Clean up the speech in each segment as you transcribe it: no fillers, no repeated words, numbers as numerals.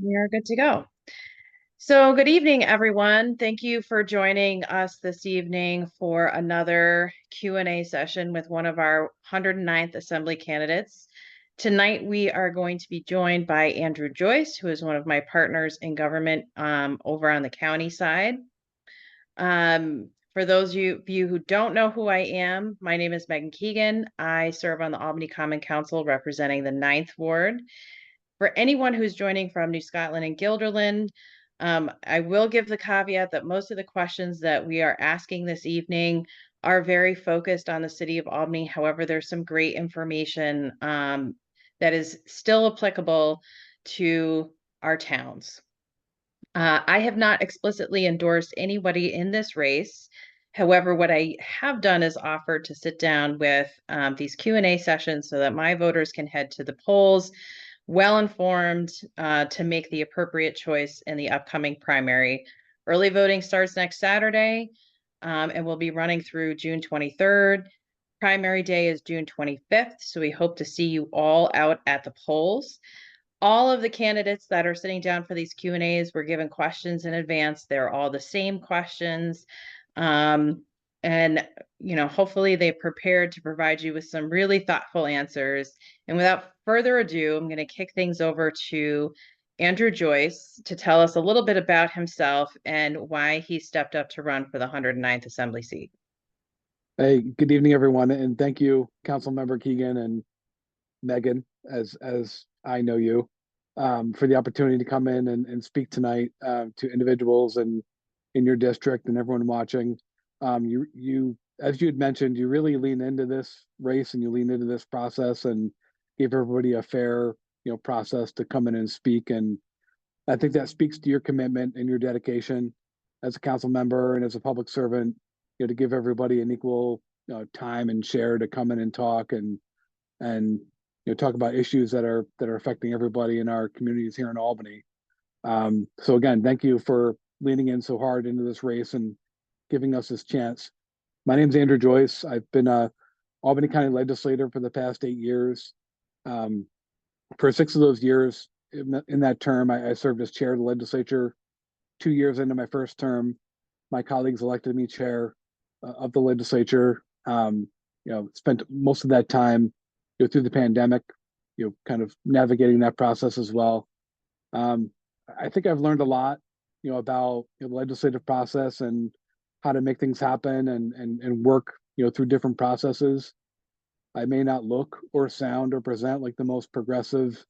We are good to go. So, good evening, everyone. Thank you for joining us this evening for another Q&A session with one of our 109th Assembly candidates. Tonight, we are going to be joined by Andrew Joyce, who is one of my partners in government over on the county side. For those of you who don't know who I am, my name is Megan Keegan. I serve on the Albany Common Council representing the 9th Ward. For anyone who's joining from New Scotland and Guilderland, I will give the caveat that most of the questions that we are asking this evening are very focused on the city of Albany. However, there's some great information that is still applicable to our towns. I have not explicitly endorsed anybody in this race. However, what I have done is offered to sit down with these Q&A sessions so that my voters can head to the polls well-informed to make the appropriate choice in the upcoming primary. Early voting starts next Saturday and will be running through June 23rd. Primary day is June 25th, so we hope to see you all out at the polls. All of the candidates that are sitting down for these Q&As were given questions in advance. They're all the same questions. And, hopefully they prepared to provide you with some really thoughtful answers. And without further ado, I'm going to kick things over to Andrew Joyce to tell us a little bit about himself and why he stepped up to run for the 109th Assembly seat. Hey, good evening, everyone, and thank you, Councilmember Keegan and Megan, as I know you, for the opportunity to come in and speak tonight to individuals and in your district and everyone watching. You, as you had mentioned, you really lean into this race and you lean into this process and give everybody a fair, process to come in and speak. And I think that speaks to your commitment and your dedication as a council member and as a public servant, to give everybody an equal time and share to come in and talk and talk about issues that are affecting everybody in our communities here in Albany. So again, thank you for leaning in so hard into this race and giving us this chance. My name is Andrew Joyce. I've been a Albany County legislator for the past 8 years. For 6 of those years, in that term, I served as chair of the legislature. 2 years into my first term, my colleagues elected me chair of the legislature. Spent most of that time through the pandemic, kind of navigating that process as well. I think I've learned a lot, about the legislative process and how to make things happen and work, through different processes. I may not look or sound or present like the most progressive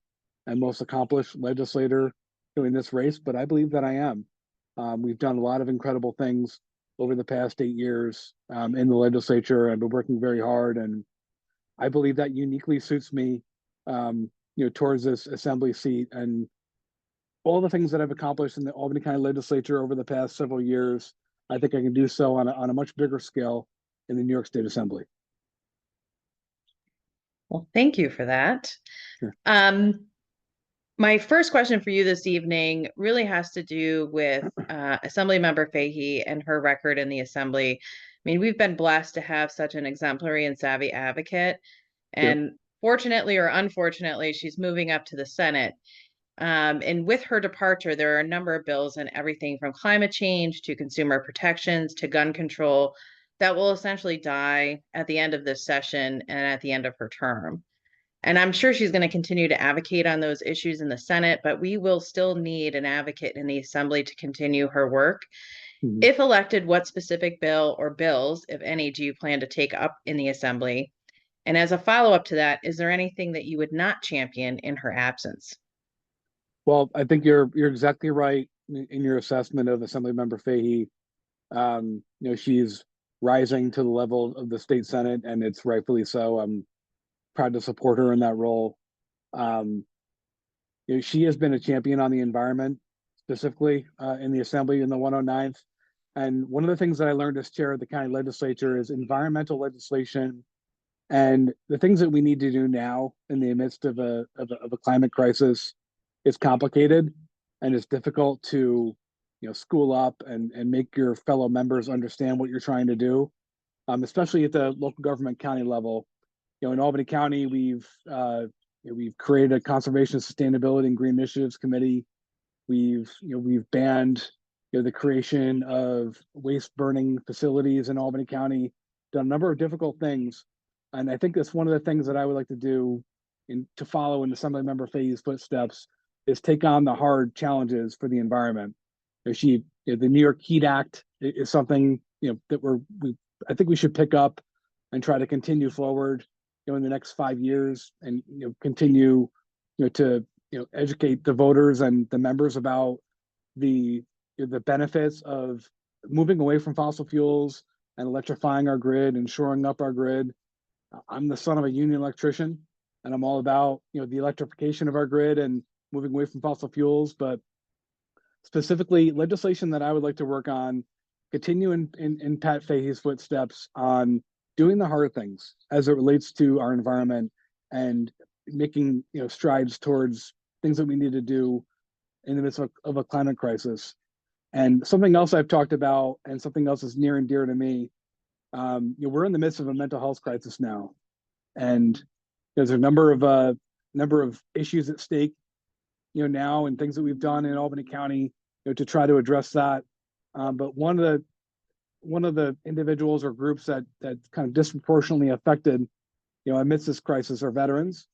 and most accomplished legislator in this race, but I believe that I am. We've done a lot of incredible things over the past 8 years in the legislature. I've been working very hard, and I believe that uniquely suits me, towards this assembly seat. And all the things that I've accomplished in the Albany County legislature over the past several years, I think I can do so on a much bigger scale in the New York State Assembly. Well, thank you for that. Sure. My first question for you this evening really has to do with Assemblymember Fahey and her record in the Assembly. I mean, we've been blessed to have such an exemplary and savvy advocate. And fortunately or unfortunately, she's moving up to the Senate. And with her departure, there are a number of bills and everything from climate change to consumer protections to gun control that will essentially die at the end of this session and at the end of her term. And I'm sure she's going to continue to advocate on those issues in the Senate, but we will still need an advocate in the Assembly to continue her work. Mm-hmm. If elected, what specific bill or bills, if any, do you plan to take up in the Assembly? And as a follow-up to that, is there anything that you would not champion in her absence? Well, I think you're exactly right in your assessment of Assemblymember Fahey. She's rising to the level of the state Senate, and it's rightfully so. I'm proud to support her in that role. She has been a champion on the environment, specifically in the Assembly in the 109th. And one of the things that I learned as chair of the county legislature is environmental legislation and the things that we need to do now in the midst of a climate crisis is complicated, and it's difficult to school up and make your fellow members understand what you're trying to do, especially at the local government county level. In Albany County, we've created a conservation, sustainability, and green initiatives committee We've banned the creation of waste burning facilities in Albany County, done a number of difficult things. And I think that's one of the things that I would like to do to follow in Assemblymember Fahey's footsteps is take on the hard challenges for the environment. The New York Heat Act is something that I think we should pick up and try to continue forward in the next 5 years, and continue to educate the voters and the members about the benefits of moving away from fossil fuels and electrifying our grid and shoring up our grid. I'm the son of a union electrician, and I'm all about the electrification of our grid and moving away from fossil fuels. But specifically, legislation that I would like to work on, continue in Pat Fahey's footsteps on doing the hard things as it relates to our environment, and making strides towards things that we need to do in the midst of a climate crisis. And something else I've talked about, and something else is near and dear to me, we're in the midst of a mental health crisis now, and there's a number of issues at stake now, and things that we've done in Albany County to try to address that. But one of the individuals or groups that kind of disproportionately affected amidst this crisis are veterans.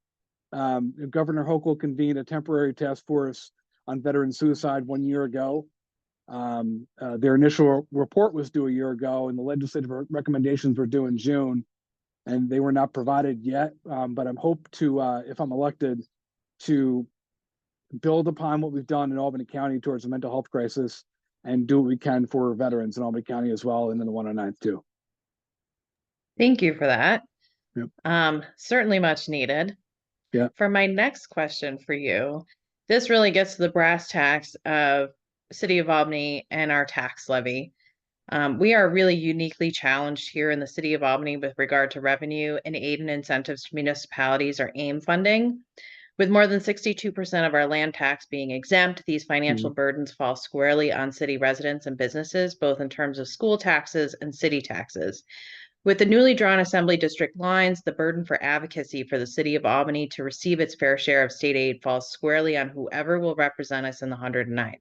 Governor Hochul convened a temporary task force on veteran suicide 1 year ago. Their initial report was due a year ago, and the legislative recommendations were due in June, and they were not provided yet. But I'm hope to, if I'm elected, to build upon what we've done in Albany County towards the mental health crisis, and do what we can for veterans in Albany County as well, and in the 109th too. Thank you for that. Yep. Certainly much needed. Yeah. For my next question for you, this really gets to the brass tacks of City of Albany and our tax levy. We are really uniquely challenged here in the City of Albany with regard to revenue and aid and incentives to municipalities, or AIM funding. With more than 62% of our land tax being exempt, these financial burdens fall squarely on city residents and businesses, both in terms of school taxes and city taxes. With the newly drawn Assembly district lines, the burden for advocacy for the City of Albany to receive its fair share of state aid falls squarely on whoever will represent us in the 109th.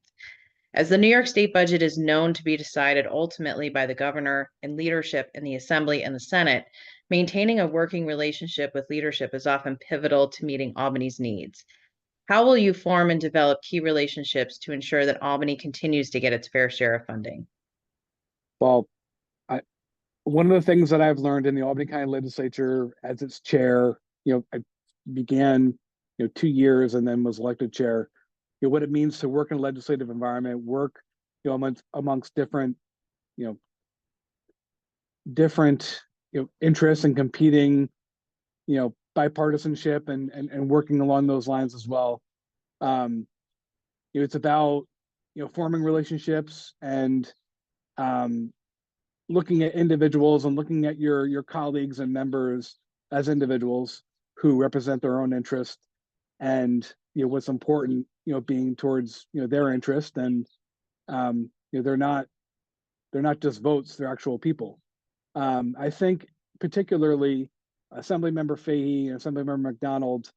As the New York State budget is known to be decided ultimately by the governor and leadership in the Assembly and the Senate, maintaining a working relationship with leadership is often pivotal to meeting Albany's needs. How will you form and develop key relationships to ensure that Albany continues to get its fair share of funding? Well, one of the things that I've learned in the Albany County Legislature as its chair, I began 2 years and then was elected chair, what it means to work in a legislative environment, work amongst different interests and competing bipartisanship, and working along those lines as well. It's about forming relationships, and looking at individuals, and looking at your colleagues and members as individuals who represent their own interest, and what's important being towards their interest, and they're not just votes, they're actual people. I think particularly Assemblymember Fahey and Assemblymember McDonald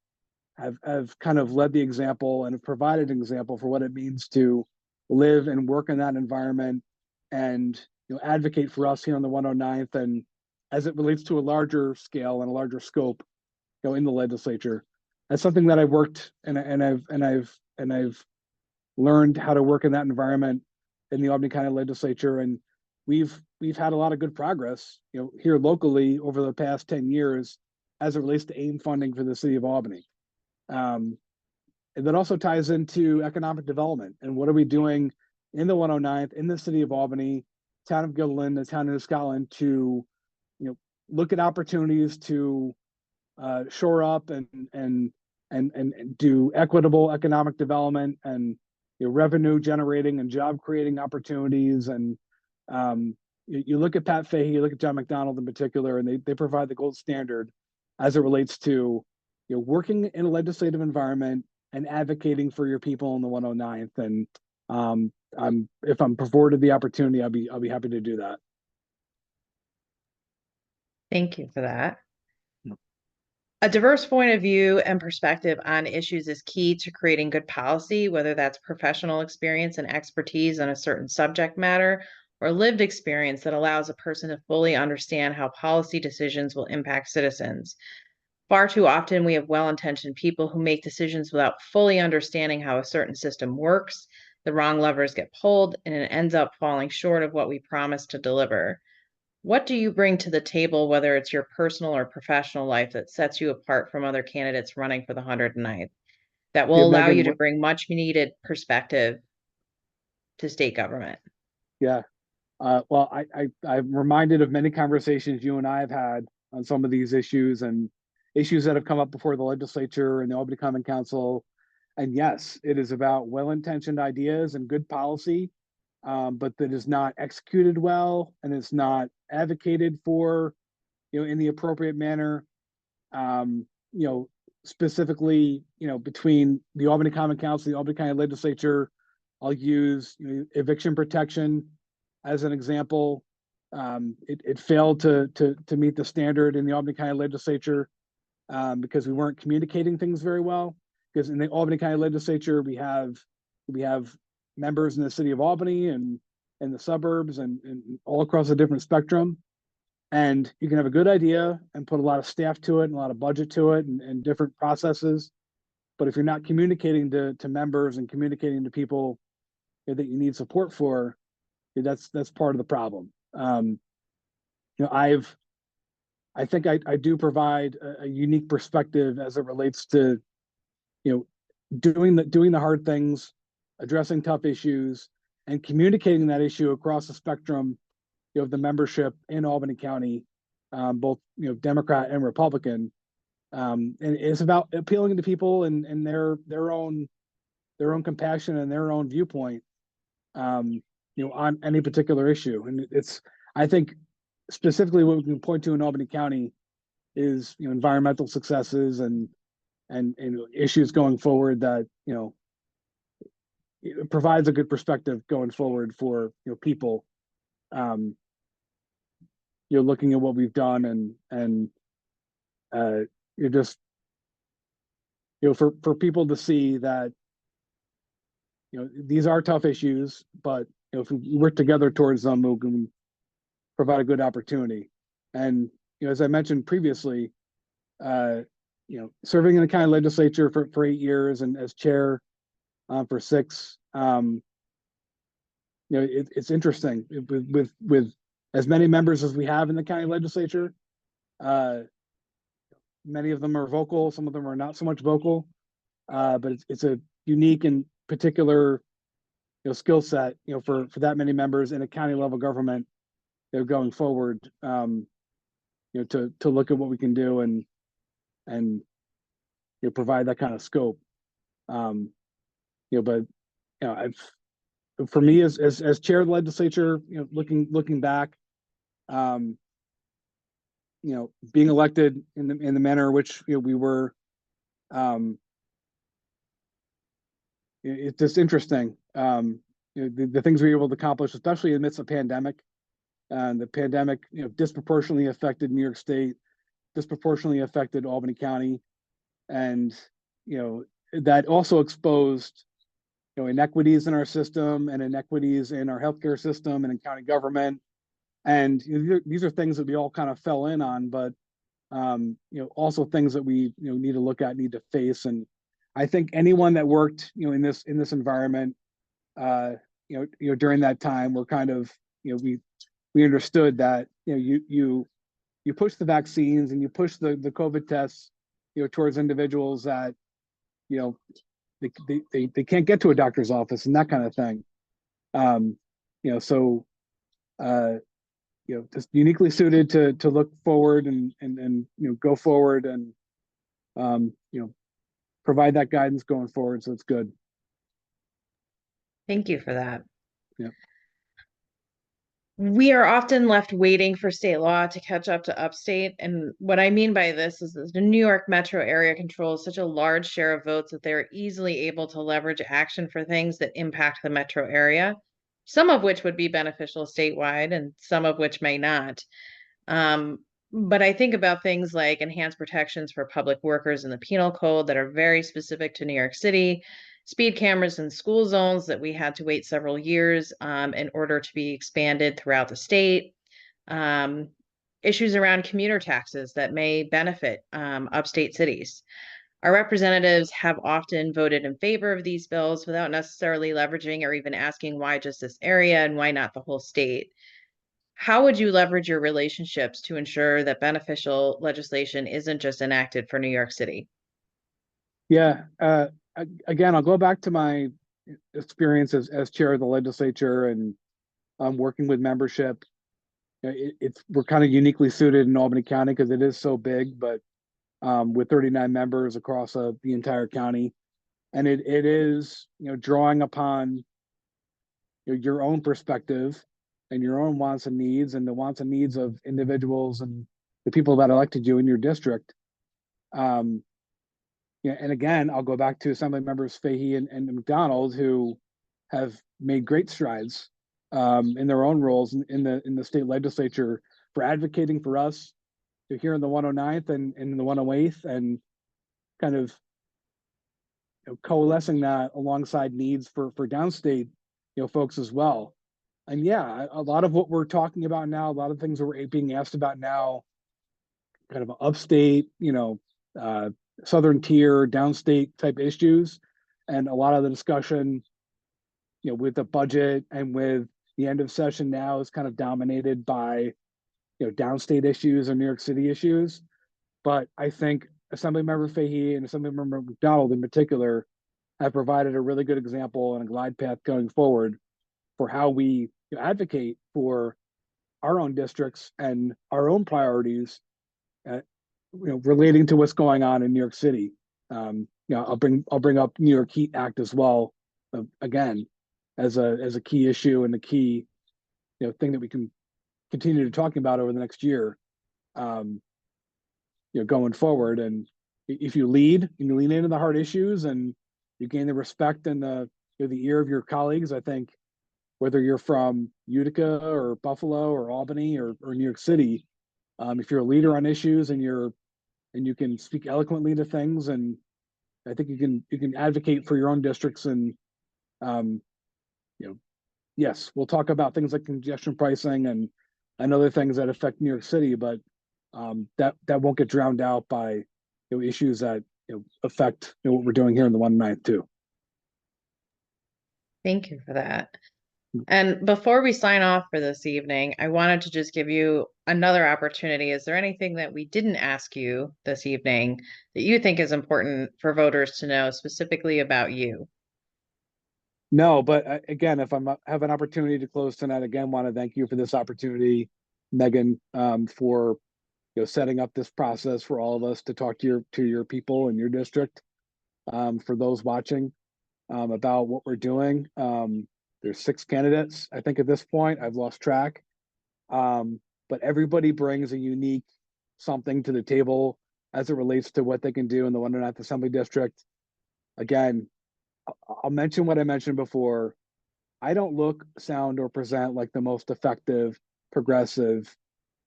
have kind of led the example and have provided an example for what it means to live and work in that environment, and advocate for us here on the 109th, and as it relates to a larger scale and a larger scope in the legislature. That's something that I've worked, and I've learned how to work in that environment in the Albany County Legislature, and we've had a lot of good progress here locally over the past 10 years as it relates to AIM funding for the City of Albany. And that also ties into economic development, and what are we doing in the 109th, in the City of Albany, town of Guilderland, the town of New Scotland, to look at opportunities to shore up and do equitable economic development, and revenue generating and job creating opportunities. And you look at Pat Fahey, you look at John McDonald in particular, and they provide the gold standard as it relates to working in a legislative environment and advocating for your people in the 109th. And if I'm afforded the opportunity, I'll be happy to do that. Thank you for that. A diverse point of view and perspective on issues is key to creating good policy, whether that's professional experience and expertise on a certain subject matter or lived experience that allows a person to fully understand how policy decisions will impact citizens. Far too often, we have well intentioned people who make decisions without fully understanding how a certain system works. The wrong levers get pulled, and it ends up falling short of what we promised to deliver. What do you bring to the table, whether it's your personal or professional life, that sets you apart from other candidates running for the 109th, that Yeah, will allow Megan, you to bring much needed perspective to state government? yeah. Well, I'm reminded of many conversations you and I have had on some of these issues and issues that have come up before the legislature and the Albany Common Council. And yes, it is about well-intentioned ideas and good policy, but that is not executed well and it's not advocated for, in the appropriate manner. Um, you know, specifically, between the Albany Common Council, the Albany County Legislature, I'll use eviction protection as an example. It failed to meet the standard in the Albany County Legislature because we weren't communicating things very well. Because in the Albany County Legislature, we have members in the city of Albany and the suburbs and all across a different spectrum. And you can have a good idea and put a lot of staff to it and a lot of budget to it and different processes. But if you're not communicating to members and communicating to people that you need support for, that's part of the problem. You know, I think I do provide a unique perspective as it relates to, you know, doing the hard things, addressing tough issues, and communicating that issue across the spectrum of the membership in Albany County, both Democrat and Republican. And it's about appealing to people and their own compassion and their own viewpoint, on any particular issue. And it's, I think, specifically what we can point to in Albany County is environmental successes and issues going forward that it provides a good perspective going forward for people. Looking at what we've done and you're just for people to see that these are tough issues, but if we work together towards them, we can provide a good opportunity. And as I mentioned previously, serving in the county legislature for 8 years and as chair for 6, it's interesting with as many members as we have in the county legislature. Many of them are vocal, some of them are not so much vocal, but it's a unique and particular skill set for that many members in a county level government going forward, to look at what we can do and provide that kind of scope. But I've, for me as chair of the legislature, looking back, being elected in the manner in which we were, it's just interesting. The things we were able to accomplish, especially in the midst of pandemic. The pandemic, disproportionately affected New York State, disproportionately affected Albany County, and that also exposed inequities in our system and inequities in our healthcare system and in county government. And these are things that we all kind of fell in on, but also things that we need to look at, need to face. And I think anyone that worked in this environment, during that time, were kind of we understood that you push the vaccines and you push the COVID tests towards individuals that they can't get to a doctor's office and that kind of thing. So just uniquely suited to look forward and go forward and provide that guidance going forward. So it's good. Thank you for that. Yeah. We are often left waiting for state law to catch up to upstate. And what I mean by this is that the New York metro area controls such a large share of votes that they're easily able to leverage action for things that impact the metro area, some of which would be beneficial statewide and some of which may not. But I think about things like enhanced protections for public workers in the penal code that are very specific to New York City, speed cameras in school zones that we had to wait several years in order to be expanded throughout the state, um, issues around commuter taxes that may benefit upstate cities. Our representatives have often voted in favor of these bills without necessarily leveraging or even asking why just this area and why not the whole state. How would you leverage your relationships to ensure that beneficial legislation isn't just enacted for New York City? Yeah. Again, I'll go back to my experience as chair of the legislature and working with membership. We're kind of uniquely suited in Albany County because it is so big, but with 39 members across the entire county, and it is drawing upon your own perspective and your own wants and needs and the wants and needs of individuals and the people that elected you in your district. Um, and again, I'll go back to Assembly members Fahey and McDonald, who have made great strides in their own roles in the state legislature for advocating for us here in the 109th and in the 108th, and kind of coalescing that alongside needs for downstate folks as well. And yeah, a lot of what we're talking about now, a lot of things that we're being asked about now, kind of upstate, uh, southern tier, downstate type issues, and a lot of the discussion, with the budget and with the end of session now is kind of dominated by, downstate issues or New York City issues. But I think Assemblymember Fahey and Assemblymember McDonald in particular have provided a really good example and a glide path going forward for how we advocate for our own districts and our own priorities, uh, relating to what's going on in New York City. I'll bring up New York Heat Act as well, again, as a key issue and a key thing that we can continue to talking about over the next year, um, going forward. And if you lead and you lean into the hard issues and you gain the respect and the ear of your colleagues, I think whether you're from Utica or Buffalo or Albany or New York City, if you're a leader on issues and you can speak eloquently to things, and I think you can advocate for your own districts. And um, yes, we'll talk about things like congestion pricing and other things that affect New York City, but that won't get drowned out by issues that affect what we're doing here in the 109th too. Thank you for that. And before we sign off for this evening, I wanted to just give you another opportunity. Is there anything that we didn't ask you this evening that you think is important for voters to know specifically about you? No, but again, if I have an opportunity to close tonight, again, want to thank you for this opportunity, Megan, for setting up this process for all of us to talk to your people in your district. For those watching, about what we're doing. There's 6 candidates, I think, at this point. I've lost track. But everybody brings a unique something to the table as it relates to what they can do in the 109th Assembly District. Again, I'll mention what I mentioned before. I don't look, sound, or present like the most effective, progressive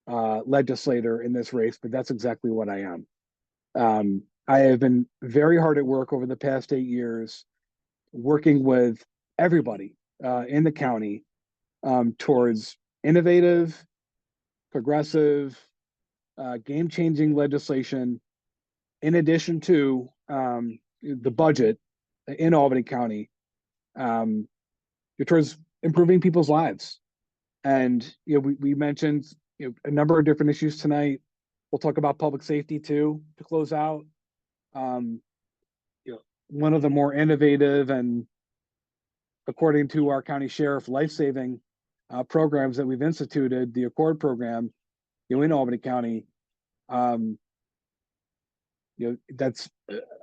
legislator in this race, but that's exactly what I am. I have been very hard at work over the past 8 years, working with everybody in the county towards innovative, progressive, game-changing legislation, in addition to the budget in Albany County, um, towards improving people's lives. And we mentioned a number of different issues tonight. We'll talk about public safety too to close out. Um, one of the more innovative and, according to our county sheriff, life-saving programs that we've instituted, the Accord program, in Albany County. Um, that's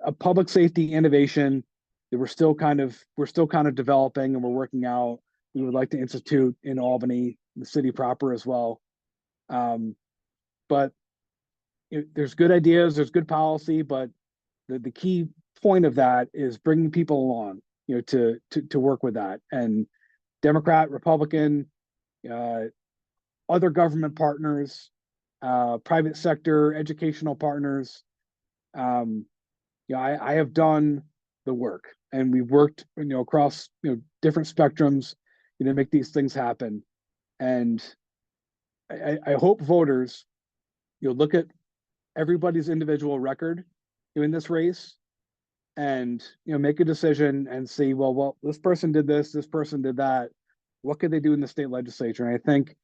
a public safety innovation that we're still kind of developing and we're working out. We would like to institute in Albany, the city proper as well. But there's good ideas, there's good policy, but the key point of that is bringing people along, to work with that. And Democrat, Republican, other government partners, private sector, educational partners. I have done the work, and we've worked, across, different spectrums, to make these things happen. And I hope voters, look at everybody's individual record in this race and, make a decision and see, well, this person did this person did that. What could they do in the state legislature? And I think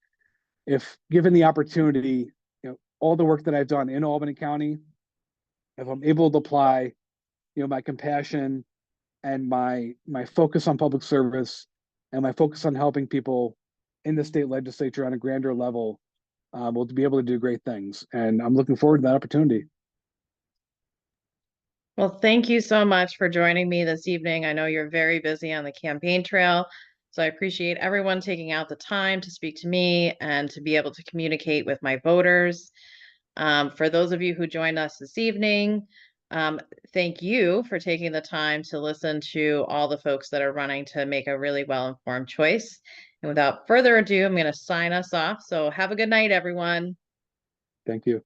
if given the opportunity, all the work that I've done in Albany County, if I'm able to apply, my compassion and my focus on public service and my focus on helping people in the state legislature on a grander level, we'll be able to do great things. And I'm looking forward to that opportunity. Well, thank you so much for joining me this evening. I know you're very busy on the campaign trail, so I appreciate everyone taking out the time to speak to me and to be able to communicate with my voters. For those of you who joined us this evening, thank you for taking the time to listen to all the folks that are running to make a really well-informed choice. And without further ado, I'm going to sign us off. So have a good night, everyone. Thank you.